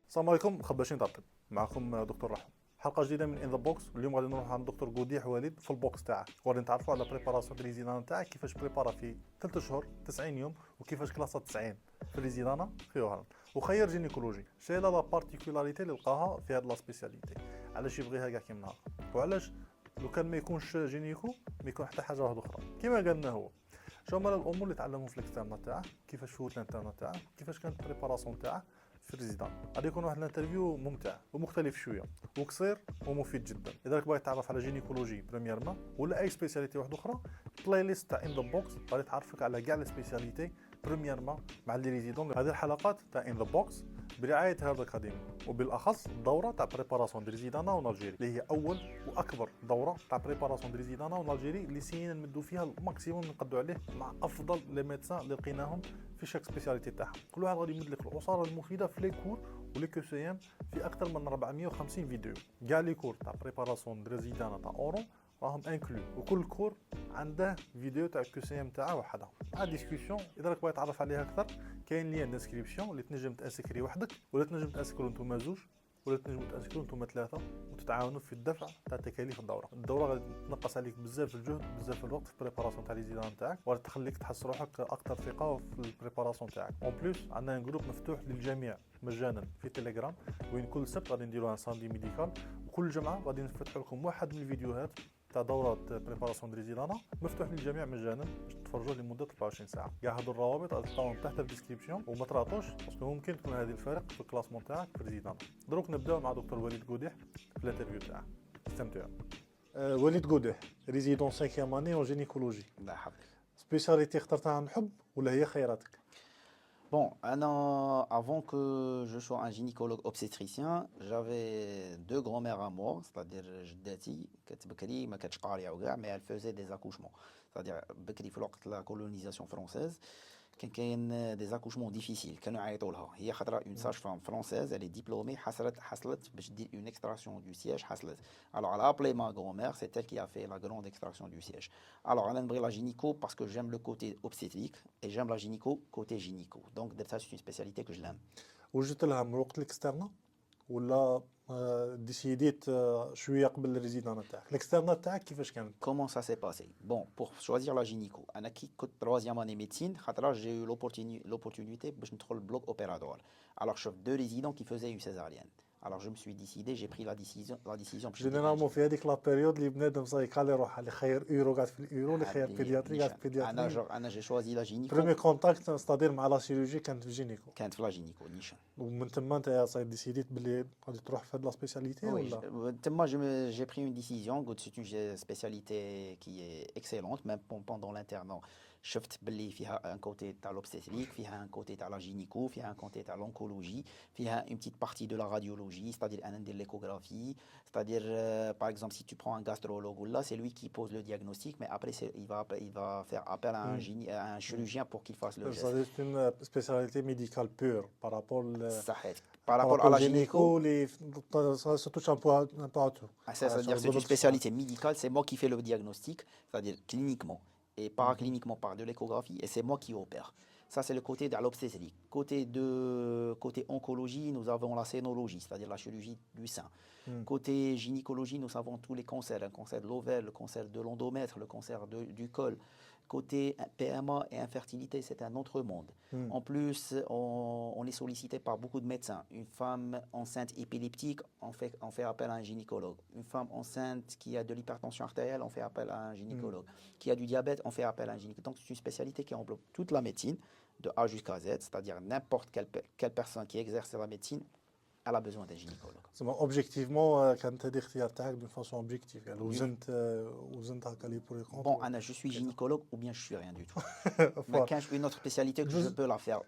السلام عليكم، خباشين طابتن. معكم دكتور رحم. حلقه جديده من ان ذا بوكس. اليوم غادي نروح عند الدكتور قوديح وليد في البوكس تاعك، وغادي نتعرفوا على بريباراسيون ديال الريزيدانا تاعك، كيفاش بريبارا في 3 شهور 90 يوم، وكيفاش كلاصه 90 في الريزيدانا في وهران. وخير جينيكولوجي شي لا بارتيكولاريتي اللي لقاها في هاد لا سبيسياليتي، علاش يبغيها كاع كيما نهار، وعلاش لو كان ما يكونش جينيكو ما يكون حتى حاجه واحده اخرى كيما قال لنا هو. شو هما الامور اللي تعلمهم في الاكسترنا تاعه، كيفاش فوت الانترنا تاعه، كيفاش كانت بريباراسيون تاعه في الريزيدان. غادي يكون واحد الانترفيو ممتع ومختلف شويه وقصير ومفيد جدا. اذا راك باغي تعرف على جينيكولوجي بريميرمون ولا اي سبيسياليتي واحده اخرى، بلاي ليست تاع ان ذا بوكس غادي تعرفك على كاع لي سبيسياليتي بريميرمون مع لي ريزيدون. هذه الحلقات تاع ان ذا بوكس برعايه هارد اكاديمي، وبالاخص الدوره تاع بريباراسيون دي ريزيدانا اون الجيري، اللي هي اول واكبر دوره تاع بريباراسيون دي ريزيدانا اون الجيري، اللي سينا نمدوا فيها الماكسيموم نقدوا عليه مع افضل لي ميدسان اللي لقيناهم في شاك سبيسياليتي تاعهم. كل واحد غادي يمد لك العصاره المفيده في لي كور ولي كو سي ام في اكثر من 450 فيديو. كاع لي كور تاع بريباراسيون دي ريزيدانا تاع اورو راهم انكلو، وكل كور عنده فيديو تاع كو سي ام تاعه وحدها مع ديسكوسيون. اذا راك باغي تعرف عليها اكثر، كاين لين ديسكريبسيون اللي تنجم تاسكري وحدك، ولا تنجم تاسكروا نتوما زوج، ولا تنجموا تاسكروا نتوما ثلاثه، وتتعاونوا في الدفع تاع تكاليف الدوره. الدوره غادي تنقص عليك بزاف الجهد بزاف الوقت في البريباراسيون تاع ليزيدان تاعك، وغادي تخليك تحس روحك اكثر ثقه في البريباراسيون تاعك. اون بليس عندنا جروب مفتوح للجميع مجانا في تيليجرام، وين كل سبت غادي نديروا ان ساندي ميديكال، وكل جمعه غادي نفتحوا لكم واحد من الفيديوهات تاع دورة بريباراسيون ريزيدانا مفتوح للجميع مجانا باش تفرجوه لمدة 24 ساعة. كاع هادو الروابط غادي تلقاوهم تحت الديسكريبسيون، وما تراطوش باسكو ممكن تكون هذه الفارق في الكلاسمون تاعك في ريزيدانا. دروك نبداو مع دكتور وليد قوديح في الانترفيو تاعه. استمتعوا. وليد قوديح، ريزيدون 5 اني اون جينيكولوجي. الله يحفظك. سبيشاليتي اخترتها عن حب ولا هي خيراتك؟ Bon, avant que je sois un gynécologue obstétricien, j'avais deux grands-mères à moi, c'est-à-dire جداتي كانت بكري ما كانتش قاريه وكاع mais elle faisait des accouchements. C'est-à-dire بكري في الوقت la colonisation française كان كاين des accouchements difficiles كانوا يعيطوا لها. هي خطره une sage-femme française, elle est diplômée, حصلت باش دير une extraction du siège حصلت. Alors elle a appelé ma grand-mère, c'est elle qui a fait la grande extraction du siège. Alors انا نبغي la gynéco parce que j'aime le côté obstétrique et j'aime la gynéco côté gynéco. Donc ça c'est une spécialité que je l'aime. وجدت لها من وقت الاكسترنا ولا ديسيديت شويه قبل الريزيدان تاعك؟ الاكسترنا تاعك كيفاش كانت؟ Comment ça s'est passé? Bon, pour choisir la gynéco, أنا كي كنت troisième année médecine, خاطر j'ai eu l'opportunité باش ندخل le bloc opératoire. Alors je deux résidents qui faisaient une césarienne. Alors je me suis décidé, j'ai pris la décision باش جينيرالمون في هذيك لا بيريود اللي بنادم صاي كالي روح اللي خير ايرو قاعد في الايرو، اللي خير بيدياتري قاعد في بيدياتري. أنا j'ai choisi la gynéco. بريمي كونتاكت ستادير مع لا شيروجي كانت في جينيكو، كانت في لا جينيكو نيشان. ومن تما انت صاي ديسيديت باللي غادي تروح في هاد لا سبيسياليتي ولا؟ تما j'ai pris une décision, c'est une spécialité qui est excellente, même pendant l'internat. شفت باللي فيها un côté تاع l'obstétrique, فيها un côté تاع la gynéco, فيها un côté تاع l'oncologie, فيها une petite partie de la radiologie, c'est-à-dire un de l'échographie, c'est-à-dire par exemple si tu prends un gastrologue ou là, c'est lui qui pose le diagnostic, mais après il va faire appel à un chirurgien pour qu'il fasse le geste. C'est une spécialité médicale pure par rapport صحيح. Par rapport à la gynéco, ça touche un peu à tout. C'est-à-dire c'est une spécialité médicale, c'est moi qui fais le diagnostic, c'est-à-dire cliniquement et paracliniquement par de l'échographie, et c'est moi qui opère. Ça, c'est le côté de l'obstétrique. Côté oncologie, nous avons la scénologie, c'est-à-dire la chirurgie du sein. Côté gynécologie, nous avons tous les cancers, le cancer de l'ovaire, le cancer de l'endomètre, le cancer du col. Côté PMA et infertilité, c'est un autre monde. En plus, on est sollicité par beaucoup de médecins. Une femme enceinte épileptique, on fait appel à un gynécologue. Une femme enceinte qui a de l'hypertension artérielle, on fait appel à un gynécologue. Qui a du diabète, on fait appel à un gynécologue. Donc c'est une spécialité qui englobe toute la médecine, de A jusqu'à Z, c'est-à-dire n'importe quelle personne qui exerce la médecine, elle a besoin d'un gynécologue. Objectivement, كانت هذه اختيار تاعك d'une façon objective. يعني وزنت هكا لي بور كونتر. Bon, Anna, je suis gynécologue ou bien je suis rien du tout. Mais quand j'ai une autre spécialité que je peux la faire.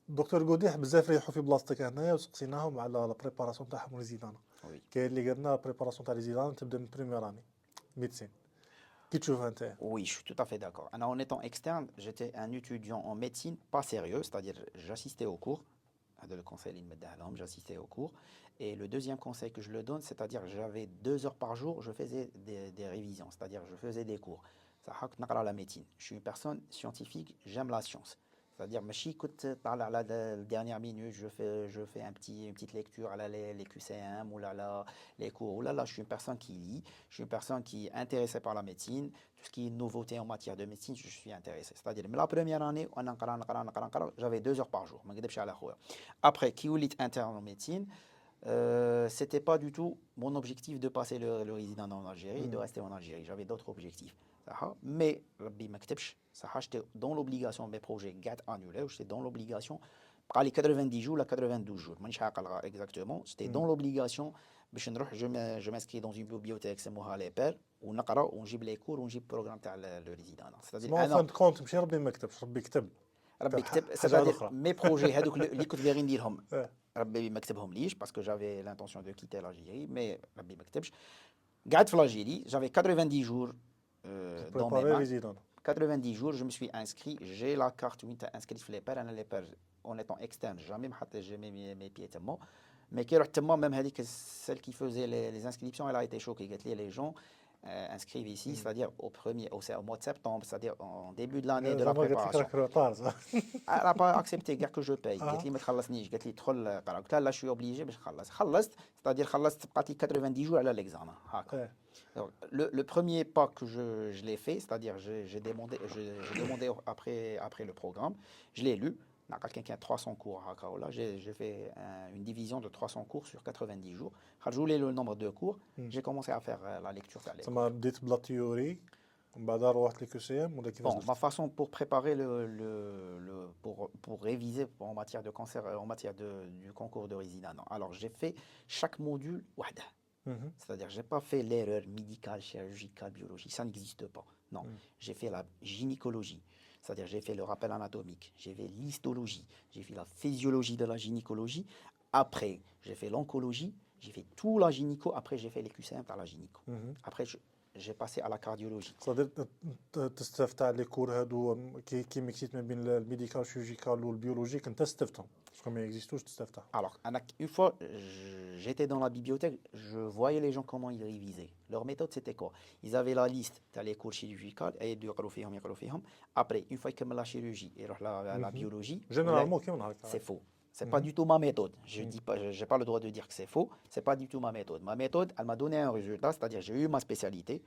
دكتور قوديح بزاف ريحوا في بلاصتك هنايا وسقسيناهم على لا بريباراسيون تاعهم ريزيدانا. كاين اللي قالنا بريباراسيون تاع ريزيدانا تبدا من بريمير اني ميديسين. كي تشوفها انت؟ Oui, je suis tout à fait d'accord. En étant externe, j'étais un étudiant en médecine pas sérieux, c'est-à-dire j'assistais aux cours. Le conseil, j'assistais aux cours. Et le deuxième conseil que je le donne, c'est-à-dire j'avais 2 heures par jour, je faisais des révisions, c'est-à-dire je faisais des cours. Ça, la médecine. Je suis une personne scientifique, j'aime la science. C'est-à-dire, ماشي كنت طالع على dernière minute, je fais une petite lecture à les QCM ou là, les cours. Ou là, je suis une personne qui lit, je suis une personne qui est intéressée par la médecine, tout ce qui est nouveauté en matière de médecine, je suis intéressé. C'est-à-dire, mais la première année, j'avais 2 heures par jour. ما نكذبش على خويا. Après, qui وليت interne en médecine, c'était pas du tout mon objectif de passer le résident en Algérie, de rester en Algérie. J'avais d'autres objectifs. Mais ربي ما كتبش صح j'étais dans l'obligation mes projets get annulés j'étais dans l'obligation بقى لي 90 jours la 92 jours مانيش عاقل exactement j'étais dans l'obligation باش نروح je m'inscris dans une bibliothèque سموها لي بير ونقرا ونجيب لي كور ونجيب البروغرام تاع لو ريزيدان ما c'est-à-dire فان كونت ماشي ربي ما كتبش ربي كتب ربي كتب حاجه c'est-à-dire اخرى mes projets هذوك اللي كنت باغي نديرهم إيه. ربي ما كتبهم ليش parce que j'avais l'intention de quitter l'Algérie mais ربي ما كتبش قعدت في l'Algérie j'avais 90 jours dans mes بريباري mains ريزيدون 90 jours, je me suis inscrit, j'ai la carte où tu inscrit les pairs, les pairs en étant externe, jamais j'ai mis mes pieds tellement. Mais qui même celle qui faisait les inscriptions, elle a été choquée. Les gens inscrivent ici, c'est-à-dire au mois de septembre, c'est-à-dire en début de l'année de la préparation. Elle n'a pas accepté que je paye. قالت لي ما تخلصنيش قالت لي تدخل قرا قلت لها لا je suis obligé باش نخلص خلصت c'est-à-dire خلصت بقات لي 90 jours على l'examen هكا. Alors, le premier pas que je l'ai fait, c'est-à-dire j'ai demandé après le programme, je l'ai lu. Il y a quelqu'un qui a 300 cours à Kaola. J'ai fait une division de 300 cours sur 90 jours. Quand je voulais le nombre de cours, j'ai commencé à faire la lecture. تما بديت بلا تيوري ومن بعد روحت لي QCM ولا كيفاش Bon, ma façon pour préparer pour réviser en matière de cancer, en matière du concours de résident. Non. Alors j'ai fait chaque module wahda. C'est-à-dire, je n'ai pas fait l'erreur médicale, chirurgicale, biologie, ça n'existe pas. Non, j'ai fait la gynécologie, c'est-à-dire j'ai fait le rappel anatomique, j'ai fait l'histologie, j'ai fait la physiologie de la gynécologie, après j'ai fait l'oncologie, j'ai fait tout la gynéco, après j'ai fait les QCM par la gynéco. Après j'ai passé à la cardiologie. صدر تستفت على لي كور هادو كي ميكسيت ما بين الميديكال والشيرجيكال والبيولوجيك انت استفتهم باسكو ما اكزيستوش تستفتها Alors, une fois, j'étais dans la bibliothèque, je voyais les gens comment ils révisaient. Leur méthode, c'était quoi? Ils avaient la liste, tu as les cours chirurgicales, et après, une fois qu'ils ont la chirurgie et la biologie, جينيرالمون كيما هكا c'est faux. C'est pas du tout ma méthode. Je dis pas, j'ai pas le droit de dire que c'est faux. C'est pas du tout ma méthode. Ma méthode, elle m'a donné un résultat, c'est-à-dire j'ai eu ma spécialité,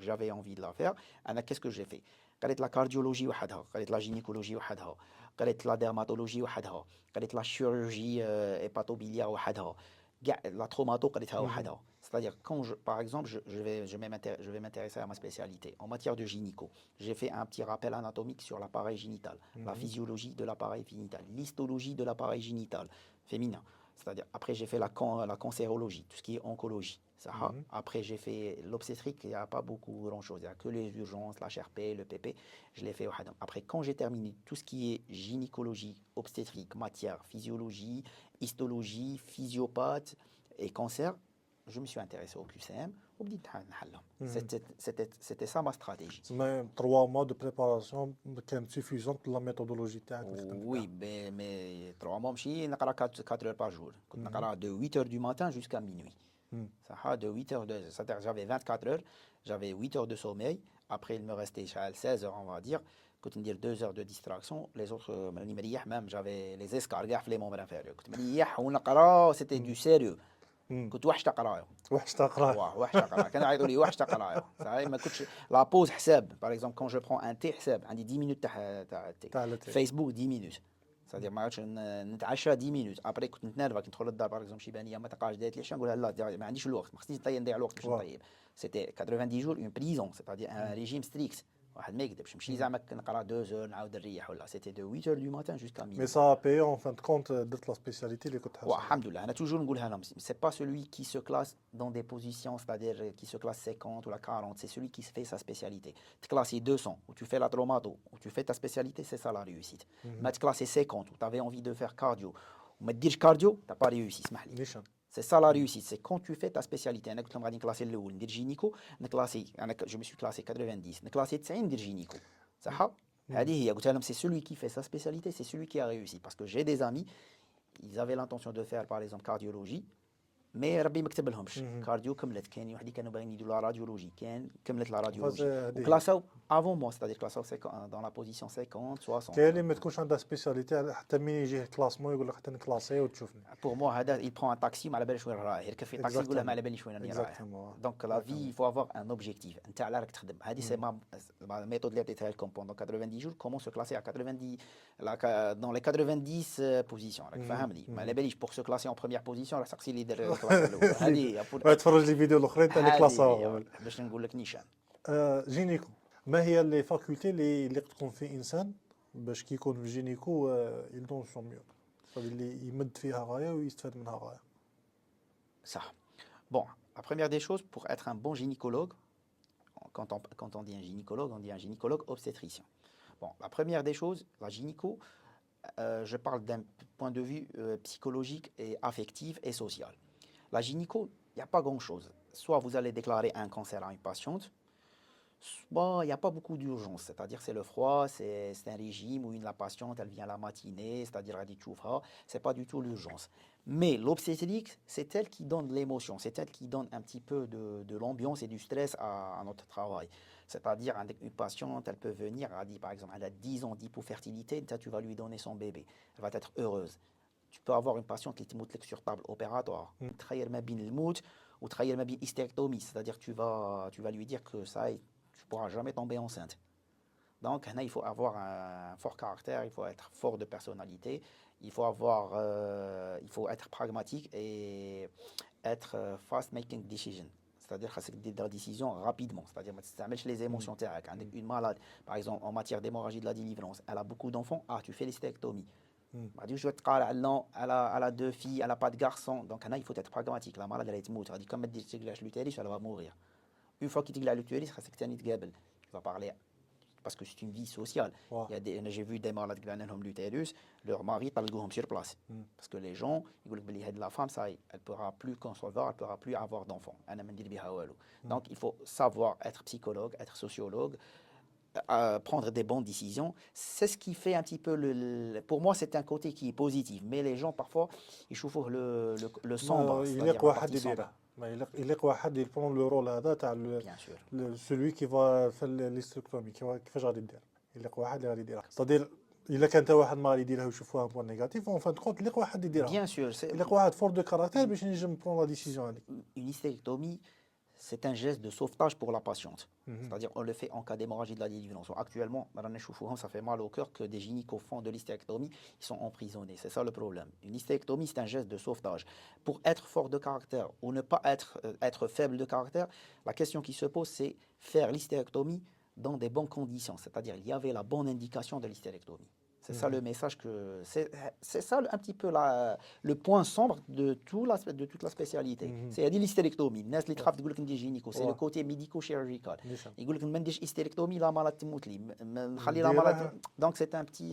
j'avais envie de la faire. Alors qu'est-ce que j'ai fait? قالت la cardiologie وحدها, قالت la gynécologie وحدها, قالت la dermatologie وحدها, قالت la chirurgie hépatobiliaire وحدها, la traumato قالتها وحدها. C'est-à-dire quand par exemple je vais m'intéresser à ma spécialité en matière de gynéco. J'ai fait un petit rappel anatomique sur l'appareil génital, la physiologie de l'appareil génital, l'histologie de l'appareil génital féminin. C'est-à-dire après j'ai fait la cancérologie, tout ce qui est oncologie. Après j'ai fait l'obstétrique, il n'y a pas beaucoup grand-chose, il n'y a que les urgences, l'HRP, le PP, je l'ai fait. Après quand j'ai terminé tout ce qui est gynécologie, obstétrique, matière, physiologie, histologie, physiopathe et cancer, je me suis intéressé au QCM وبديت نحلهم. C'était ça ma stratégie. تسمى 3 mois de préparation كانت suffisante la méthodologie تاعك Oui, mais 3 mois ماشي نقرا 4 heures par jour. كنت نقرا de 8 heures du matin jusqu'à minuit. Ça de 8 heures c'est-à-dire j'avais 24 heures, j'avais 8 heures de sommeil, après il me restait 16 heures on va dire. كنت ندير 2 heures de distraction, les autres ماني مريح même j'avais les escarres كاع في les membres inférieurs. كنت مريح ونقرا c'était du sérieux. كنت وحش تقرايا وحش تقرا وحش تقرايا كانوا يعيطوا لي وحش تقرايا صحيح ما كنتش لا بوز حساب باغ اكزومبل كون جو برون ان تي حساب عندي 10 مينوت تاع التي فيسبوك 10 مينوت صدير ما عادش نتعشى 10 مينوت ابري كنت نتنرفا كي ندخل للدار باغ اكزومبل شي بانيه ما تقراش ديت لي شنو نقول لا ما عنديش الوقت ما خصنيش نضيع الوقت باش نطيب سيتي 90 جور اون بريزون سيتادير ان ريجيم ستريكت واحد ما يكذبش ماشي زعما نقرا 2 heures نعاود نريح ولا سيتي دو 8 heures du matin jusqu'à minuit. مي سا باي اون فان كونت درت لا سبيسياليتي اللي كنت حاسس الحمد لله انا توجور نقولها لهم سي با celui qui se classe dans des positions c'est-à-dire qui se classe 50 ou la 40 c'est celui qui fait sa spécialité. Tu classes 200 ou tu fais la traumato ou tu fais ta spécialité c'est ça la réussite. Mais tu classes 50 ou tu avais envie de faire cardio ou ما تديرش cardio t'as pas réussi اسمح لي. نيشان C'est ça la réussite, c'est quand tu fais ta spécialité. أنا قلت لهم غادي نكلاسي الأول ندير جينيكو نكلاسي je me suis classé 90 نكلاسي 90 ندير جينيكو صح؟ هذه هي قلت لهم c'est celui qui fait sa spécialité, c'est celui qui a réussi parce que j'ai des amis, ils avaient l'intention de faire par exemple cardiologie, مي ربي ما كتب لهمش مهم. كارديو كملت. كاين وحدين كانوا باغيين يديروا لا راديولوجي، كان كملت لا فاز راديولوجي هذه وكلاساو افون موا، ستادير كلاساو دون لا بوزيسيون 50 60. كاين اللي ما تكونش عندها سبيسياليتي حتى مين يجيه الكلاسمون يقول لك حتى نكلاسي وتشوفني. بور موا هذا il prend un taxi ما على باليش وين راه، يركب في طاكسي يقول له ما على باليش وين راني رايح. اكزاكتومون. دونك لا في يفو افوار ان اوبجيكتيف، انت على راك تخدم. هذه سي ما الميثود اللي عطيتها لكم بوندون 90 جور كومون سو كلاسي على 90 دون لي 90 بوزيسيون، راك فاهمني. ما على باليش بور سو كلاسي اون بروميير بوزيسيون راح تسقسي لي يدير الكلاسه الاولى. هذه تفرج لي فيديو الاخرين تاع لي كلاساو. باش نقول لك نيشان. جينيكو، ما هي لي فاكولتي اللي تكون في انسان باش كي يكون في جينيكو يدون سون ميو، اللي يمد فيها غايه ويستفاد منها غايه؟ صح. Bon, la première des choses, pour être un bon gynécologue, quand on dit un gynécologue obstétricien. Bon, la première des choses, la gynéco, je parle d'un point de vue psychologique et affectif et social. La gynéco, il n'y a pas grand-chose. Soit vous allez déclarer un cancer à une patiente, soit il n'y a pas beaucoup d'urgence. C'est-à-dire c'est le froid, c'est un régime où la patiente, elle vient la matinée, c'est-à-dire elle dit tchoufra, c'est pas du tout l'urgence. Mais l'obstétrique, c'est elle qui donne l'émotion, c'est elle qui donne un petit peu de l'ambiance et du stress à notre travail. C'est-à-dire une patiente, elle peut venir, elle dit par exemple, elle a 10 ans d'hypofertilité, tu vas lui donner son bébé, elle va être heureuse. Tu peux avoir une patiente qui te montre sur table opératoire, تخيل ما بين الموت وتخيل ما بين hystérectomie, c'est-à-dire tu vas lui dire que ça, tu ne pourras jamais tomber enceinte. Donc il faut avoir un fort caractère, il faut être fort de personnalité, il faut être pragmatique et être fast making decision. C'est-à-dire que c'est des décisions rapidement. C'est-à-dire que tu n'as les émotions. Une malade, par exemple, en matière d'hémorragie de la délivrance, elle a beaucoup d'enfants, tu fais l'hystérectomie. Elle a 2 filles, elle n'a pas de garçon. Donc il faut être pragmatique. La malade, elle est morte. Comme elle dit, l'utérus, elle va mourir. Une fois qu'il te glace l'utérus, tu vas parler. Parce que c'est une vie sociale. Wow. J'ai vu des malades qui ont l'utérus, leur mari talgoum sur place. Parce que les gens, ils disent que la femme, ça, elle ne pourra plus concevoir, elle ne pourra plus avoir d'enfants. Donc il faut savoir être psychologue, être sociologue, prendre des bonnes décisions. C'est ce qui fait un petit peu pour moi, c'est un côté qui est positif. Mais les gens, parfois, ils chauffent le sombre. يليق واحد يديرها، ما يليق واحد يبرون لو رول هذا تاع celui qui va في الاستركتومي كيفاش غادي دير. يليق واحد اللي غادي يديرها. صدير الا كان حتى واحد ما غادي يديرها ويشوفوها بوان نيجاتيف، اون فان كونت يليق واحد يديرها. Bien sûr, يليق واحد فور دو كارactère باش نجم برون لا ديسيزيون هذيك. Une hystérectomie, c'est un geste de sauvetage pour la patiente. C'est-à-dire on le fait en cas d'hémorragie de la délivrance. Actuellement, ça fait mal au cœur que des gynécos font de l'hystérectomie, ils sont emprisonnés. C'est ça le problème. Une hystérectomie, c'est un geste de sauvetage. Pour être fort de caractère ou ne pas être faible de caractère, la question qui se pose, c'est faire l'hystérectomie dans des bonnes conditions. C'est-à-dire il y avait la bonne indication de l'hystérectomie. C'est ça le message que... C'est ça un petit peu le point sombre de toute la spécialité. C'est l'hystérectomie. C'est le côté médico-chirurgical. Ils disent que si hystérectomie, la malade est. Donc c'est un petit...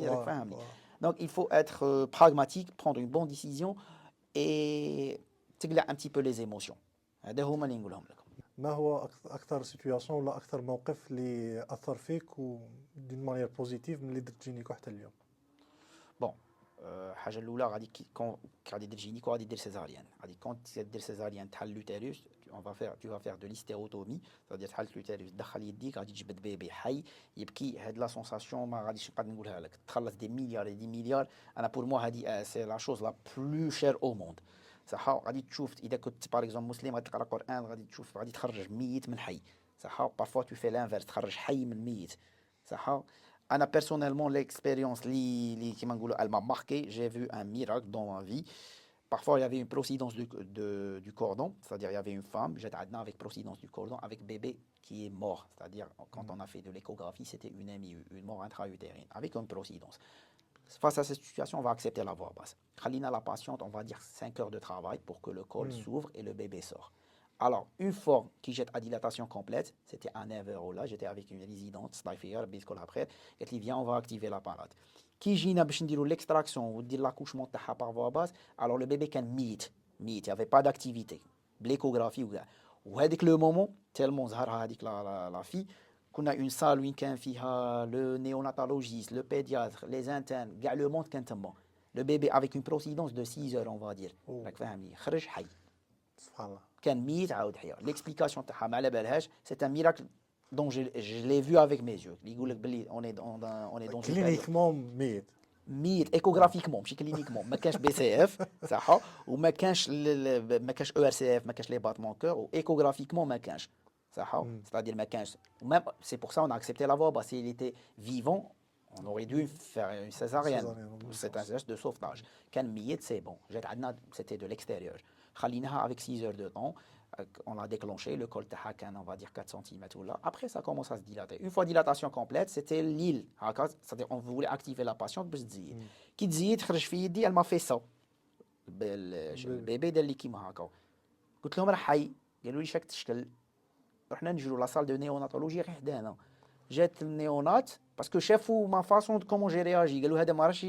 Donc il faut être pragmatique, prendre une bonne décision et تقلع un petit peu les émotions. هذا هما اللي نقولهم لكم. ما هو اكثر سيتوياسيون ولا اكثر موقف اللي اثر فيك ودين مانيير بوزيتيف من اللي درت جينيكو حتى اليوم؟ بون الحاجه الاولى غادي غادي دير جينيكو غادي دير سيزاريان. غادي كونت دير سيزاريان تحل لوتيروس tu vas faire de l'hystérotomie, c'est-à-dire تحل لوتيروس تدخل يديك غادي تجبد بيبي حي يبكي. هاد لا سونساسيون ما غاديش نقدر نقولها لك، تخلص دي مليار دي مليار. انا بور موا هادي سي لا شوز لا بلو شير او موند. صح غادي تشوف اذا كنت باغ اكزومبل مسلم غادي تقرا قران غادي تشوف غادي تخرج ميت من حي. صح بارفوا تو في لانفيرس تخرج حي من ميت. صح انا بيرسونيلمون ليكسبيريونس لي كيما نقولوا elle m'a marqué, j'ai vu un miracle dans ma vie. Parfois il y avait une procédance du cordon, c'est-à-dire il y avait une femme j'étais avec procédance du cordon avec bébé qui est mort, c'est-à-dire quand on a fait de l'échographie c'était une MIU, une mort intra-utérine avec une procédance. Face à cette situation, on va accepter la voie basse. Khalina, la patiente, on va dire 5 heures de travail pour que le col s'ouvre et le bébé sort. Alors, une fois qu'il jette à dilatation complète, c'était à 9 heures là, j'étais avec une résidente, Slifer, Biscol après, et elle viens, on va activer l'appareil. Qui jina باش نديروا l'extraction ou dire l'accouchement تاعها par voie basse, alors le bébé كان ميت, il n'y avait pas d'activité. L'échographie وهذيك le moment, tellement ظهرها هذيك la fille, qu'on a une salle où il y a le néonatologiste, le pédiatre, les internes, le monde. Le bébé avec une procédance de 6 heures, on va dire. خرج حي. سبحان الله. كان ميت عاود حيا. L'explication تاعها ما على بالهاش. C'est un miracle dont je l'ai vu avec mes yeux. اللي يقول لك باللي on est dans une période. كلينيكمون ميت. ميت ايكوغرافيكمون ماشي كلينيكمون. ما كانش بي سي اف صح وما كانش ما كانش او ار سي اف ما كانش لي باتمون كور وايكوغرافيكمون ما كانش صح. c'est-à-dire ما كانش. C'est pour ça on a accepté la voix. S'il était vivant on aurait dû faire une césarienne. C'est un geste de sauvetage. كان ميت c'est bon. جات عندنا c'était de l'extérieur. خليناها avec 6 heures de temps. On l'a déclenché, le col تاعها كان on va dire 4 cm ou là. Après ça commence à se dilater. Une fois dilatation complète, c'était l'île. C'est-à-dire on voulait activer la patiente باش تزيد. كي تزيد خرج في يدي elle m'a fait ça. البيبي دار لي كيما هكا. قلت لهم راه حي. قالوا لي شاك تشكل. رحنا نجرو لا سال دو نيوناتولوجي غير حدانا. جات النيونات باسكو شافوا ما فاسون كومون جي رياجي. قالوا هذا ما راهش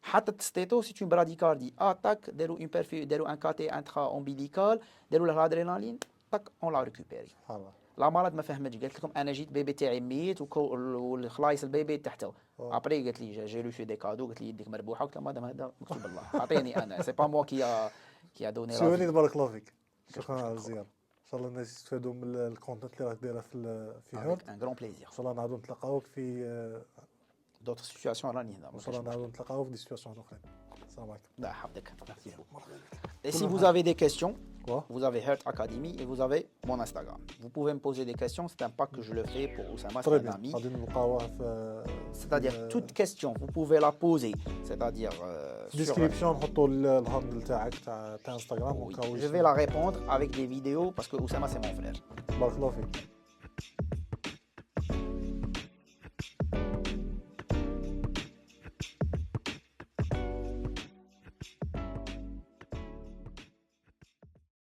حطت ستيتو سي اون براديكاردي اتاك داروا اون بيرفي داروا ان كاتي انترا امبيليكال داروا لها الادرينالين تاك اون لا ريكوبيري. سبحان الله. لا مرض ما فهمتش قالت لكم انا جيت بيبي تاعي ميت والخلايص البيبي تحته. ابري قالت لي جي لو في دي كادو قالت لي يديك مربوحه. قلت لها مدام هذا مكتوب الله اعطيني انا سي با موا كي دوني سي وليد بارك الله فيك. شكرا على الزياره. ان شاء الله الناس يستفادوا من الكونتنت اللي راك دايره في هيرت. ان غران بليزير. ان شاء الله نعاودوا نتلاقاوك في دوطر سيتواسيون راني هنا. ان شاء الله نعاودوا نتلاقاو في دي سيتواسيون اخرين. السلام عليكم. لا حفظك. Et si vous avez des questions, Quoi? vous avez Heart Academy et vous avez mon Instagram. Vous pouvez me poser des questions, c'est un pas que je le fais pour Oussama, c'est Très un bien. ami. غادي نلقاوها في C'est-à-dire toute question, vous pouvez la poser. C'est-à-dire sur... ديسكريبسيون نحطوا الهاندل تاعك تاع انستغرام Oui, ونكاو. je vais la répondre avec des vidéos parce que Oussama c'est mon frère. بارك الله فيك.